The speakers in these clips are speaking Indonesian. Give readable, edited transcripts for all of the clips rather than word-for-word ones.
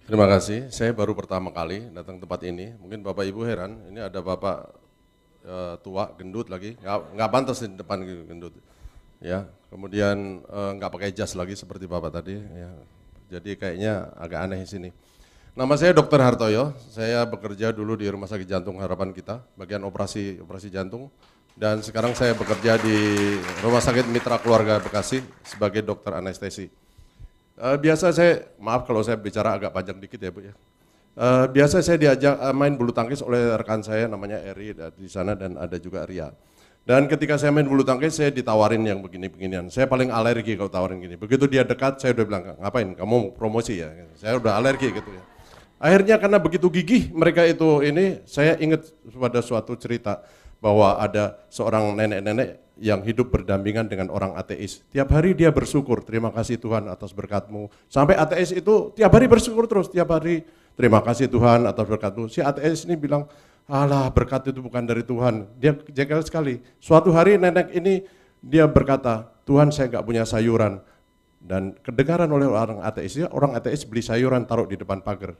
Terima kasih, saya baru pertama kali datang tempat ini. Mungkin Bapak Ibu heran, ini ada Bapak tua, gendut lagi, nggak pantas di depan gitu, gendut. Ya, kemudian nggak pakai jas lagi seperti Bapak tadi. Ya. Jadi kayaknya agak aneh di sini. Nama saya Dr. Hartoyo, saya bekerja dulu di Rumah Sakit Jantung Harapan Kita, bagian operasi jantung. Dan sekarang saya bekerja di Rumah Sakit Mitra Keluarga Bekasi sebagai dokter anestesi. Biasa saya, maaf kalau saya bicara agak panjang dikit ya Bu ya. Biasa saya diajak main bulu tangkis oleh rekan saya namanya Eri di sana dan ada juga Ria. Dan ketika saya main bulu tangkis saya ditawarin yang begini-beginian. Saya paling alergi kalau tawarin gini. Begitu dia dekat saya udah bilang, ngapain kamu promosi ya? Saya udah alergi gitu ya. Akhirnya karena begitu gigih mereka itu ini, saya ingat pada suatu cerita bahwa ada seorang nenek-nenek yang hidup berdampingan dengan orang ateis. Tiap hari dia bersyukur, terima kasih Tuhan atas berkat-Mu. Sampai ateis itu tiap hari bersyukur terus, tiap hari terima kasih Tuhan atas berkat-Mu. Si ateis ini bilang, alah berkat itu bukan dari Tuhan. Dia jengkel sekali. Suatu hari nenek ini dia berkata, Tuhan saya nggak punya sayuran. Dan kedengaran oleh orang ateis beli sayuran taruh di depan pagar.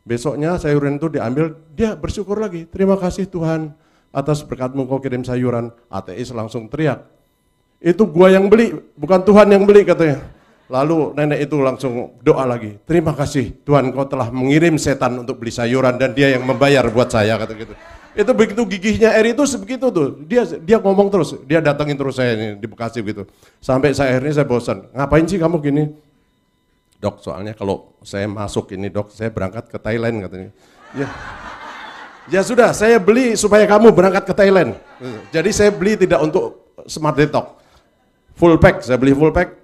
Besoknya sayuran itu diambil, dia bersyukur lagi, terima kasih Tuhan atas berkat-Mu kau kirim sayuran. Ateis langsung teriak, itu gua yang beli, bukan Tuhan yang beli katanya. Lalu nenek itu langsung doa lagi, terima kasih Tuhan kau telah mengirim setan untuk beli sayuran dan dia yang membayar buat saya, kata gitu. Itu begitu gigihnya Eri itu sebegitu tuh, dia ngomong terus, dia datangin terus saya ini di Bekasi gitu. Sampai akhirnya saya bosan, ngapain sih kamu gini? Dok, soalnya kalau saya masuk ini dok, saya berangkat ke Thailand katanya. Ya sudah, saya beli supaya kamu berangkat ke Thailand. Jadi saya beli tidak untuk smart detox, full pack, saya beli full pack,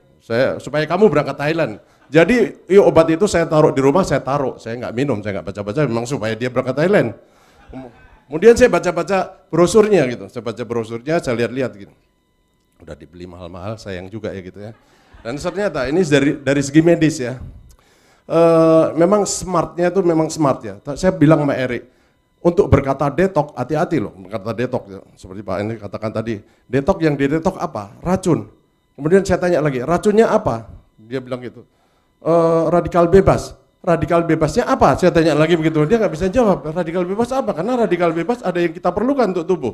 supaya kamu berangkat Thailand. Jadi obat itu saya taruh di rumah, saya nggak minum, saya nggak baca-baca, memang supaya dia berangkat Thailand. Kemudian saya baca-baca brosurnya gitu, saya baca brosurnya, saya lihat-lihat gitu. Udah dibeli mahal-mahal, sayang juga ya gitu ya. Dan ternyata ini dari segi medis ya, memang smartnya itu memang smart ya. Saya bilang sama Erik, untuk berkata detok, hati-hati loh, berkata detok, ya. Seperti Pak ini katakan tadi, detok yang didetok apa? Racun. Kemudian saya tanya lagi, racunnya apa? Dia bilang gitu, radikal bebas. Radikal bebasnya apa? Saya tanya lagi begitu, dia nggak bisa jawab, radikal bebas apa? Karena radikal bebas ada yang kita perlukan untuk tubuh.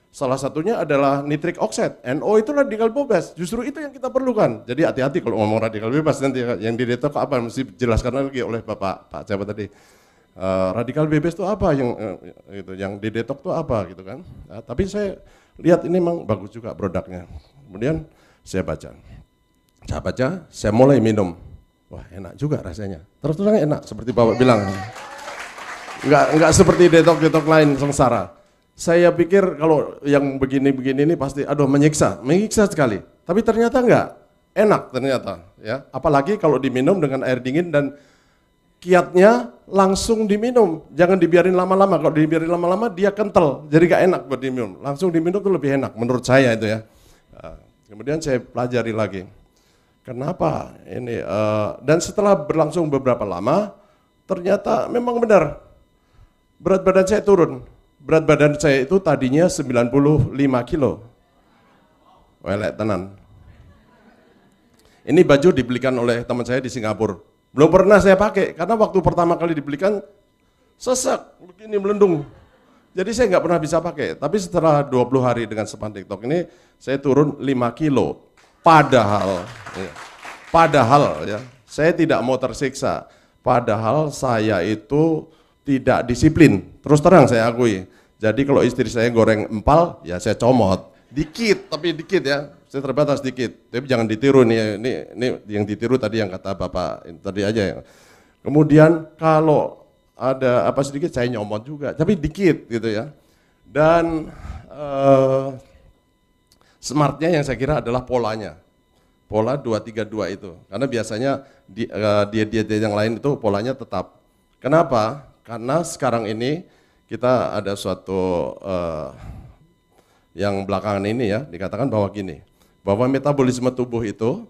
Salah satunya adalah nitric oxide, NO itu radikal bebas, justru itu yang kita perlukan. Jadi hati-hati kalau ngomong radikal bebas nanti yang didetok apa, mesti dijelaskan lagi oleh Pak siapa tadi. Radikal bebas itu apa yang didetok itu apa gitu kan. Nah, tapi saya lihat ini memang bagus juga produknya. Kemudian saya baca, saya mulai minum. Wah enak juga rasanya. Terus terang enak seperti Bapak bilang. Enggak seperti detok-detok lain sengsara. Saya pikir kalau yang begini-begini ini pasti aduh menyiksa sekali. Tapi ternyata enggak, enak ternyata ya. Apalagi kalau diminum dengan air dingin dan kiatnya langsung diminum, jangan dibiarin lama-lama. Kalau dibiarin lama-lama dia kental, jadi gak enak buat diminum. Langsung diminum itu lebih enak, menurut saya itu ya. Kemudian saya pelajari lagi, kenapa ini? Dan setelah berlangsung beberapa lama, ternyata memang benar, berat badan saya turun. Berat badan saya itu tadinya 95 kilo. Welek tenan. Ini baju dibelikan oleh teman saya di Singapura. Belum pernah saya pakai, karena waktu pertama kali dibelikan, sesek, begini melendung. Jadi saya nggak pernah bisa pakai, tapi setelah 20 hari dengan Smart Detox ini, saya turun 5 kilo. Padahal ya, saya tidak mau tersiksa. Padahal saya itu tidak disiplin, terus terang saya akui. Jadi kalau istri saya goreng empal, ya saya comot. Dikit, tapi dikit ya. Saya terbatas dikit, tapi jangan ditiru nih. Ini yang ditiru tadi yang kata Bapak tadi aja ya. Kemudian kalau ada apa sedikit saya nyomot juga, tapi dikit gitu ya. Dan smartnya yang saya kira adalah polanya. Pola 232 itu. Karena biasanya diet-diet yang lain itu polanya tetap. Kenapa? Karena sekarang ini kita ada suatu yang belakangan ini ya dikatakan bahwa gini, bahwa metabolisme tubuh itu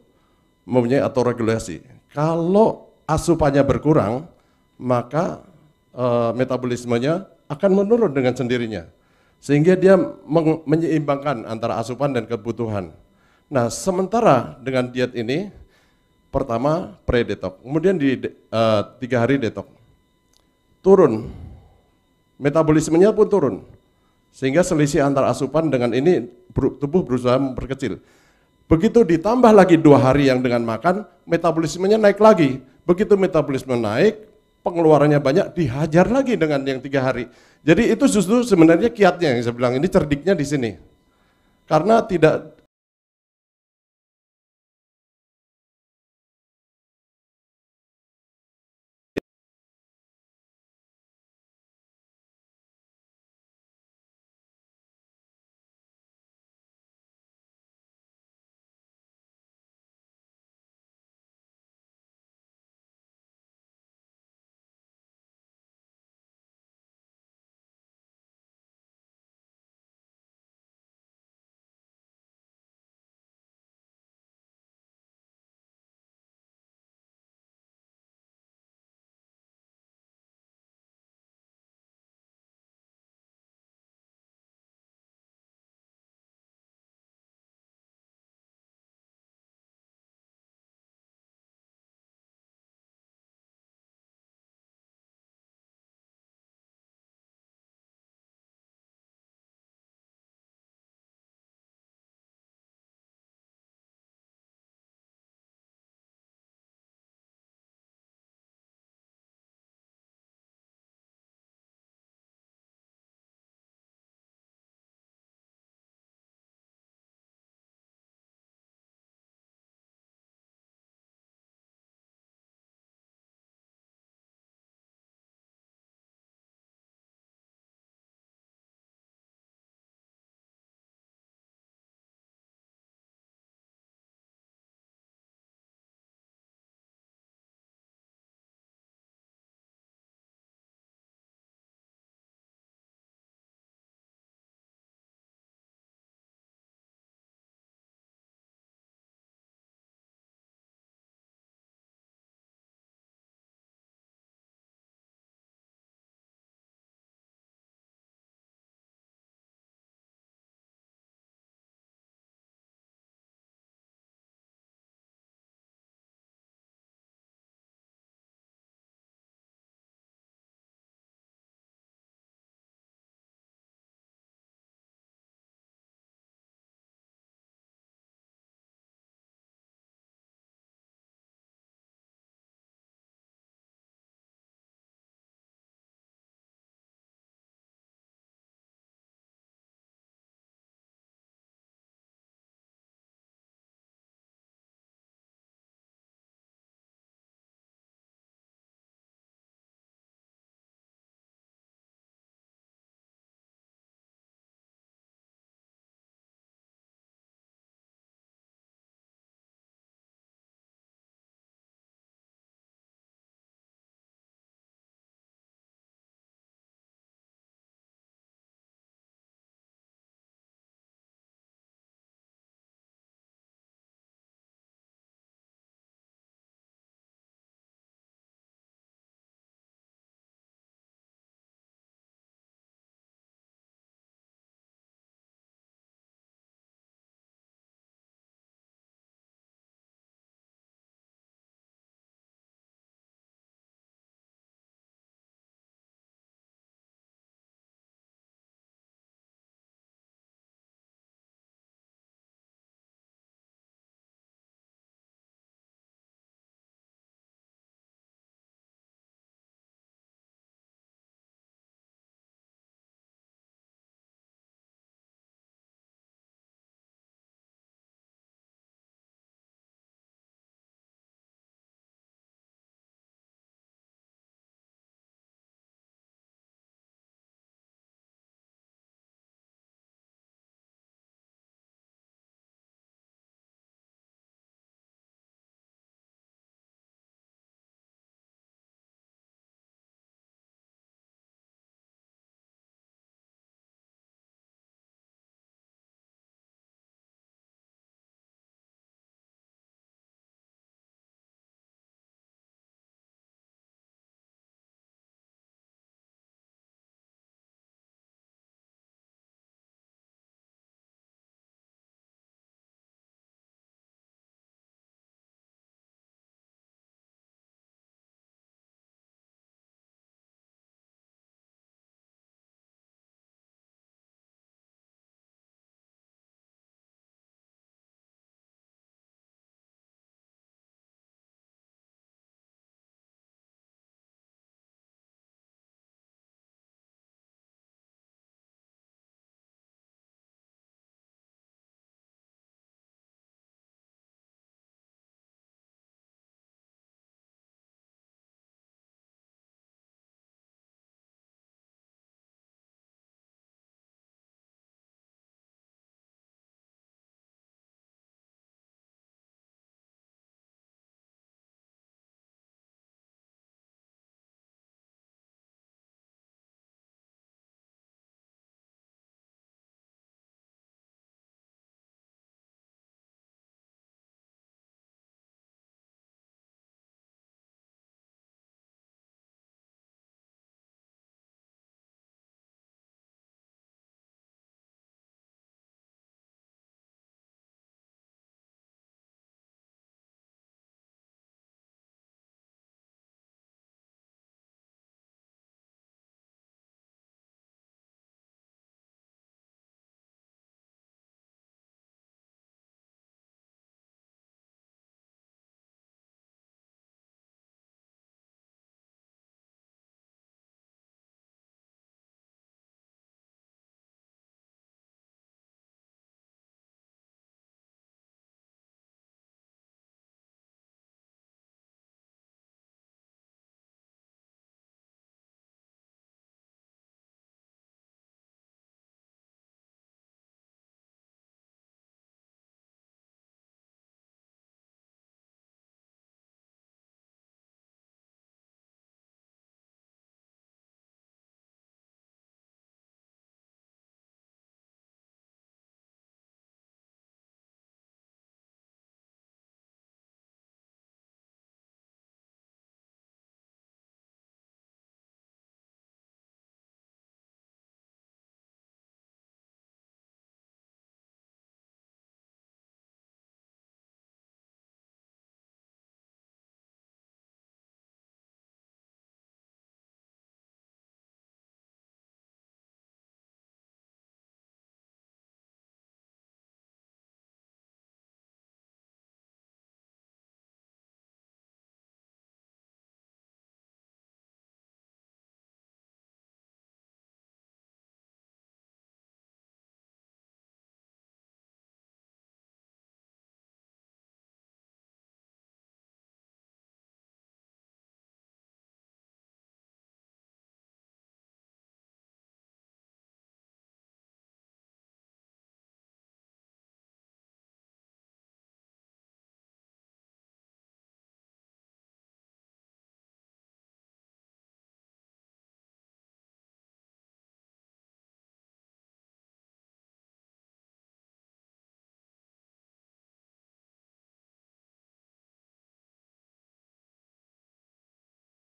mempunyai autoregulasi. Kalau asupannya berkurang, maka metabolismenya akan menurun dengan sendirinya. Sehingga dia menyeimbangkan antara asupan dan kebutuhan. Nah, sementara dengan diet ini, pertama pre-detox, kemudian di 3 hari detox, turun, metabolismenya pun turun, sehingga selisih antar asupan dengan ini tubuh berusaha memperkecil. Begitu ditambah lagi 2 hari yang dengan makan, metabolismenya naik lagi. Begitu metabolisme naik, pengeluarannya banyak, dihajar lagi dengan yang 3 hari. Jadi itu justru sebenarnya kiatnya yang saya bilang, ini cerdiknya di sini. Karena tidak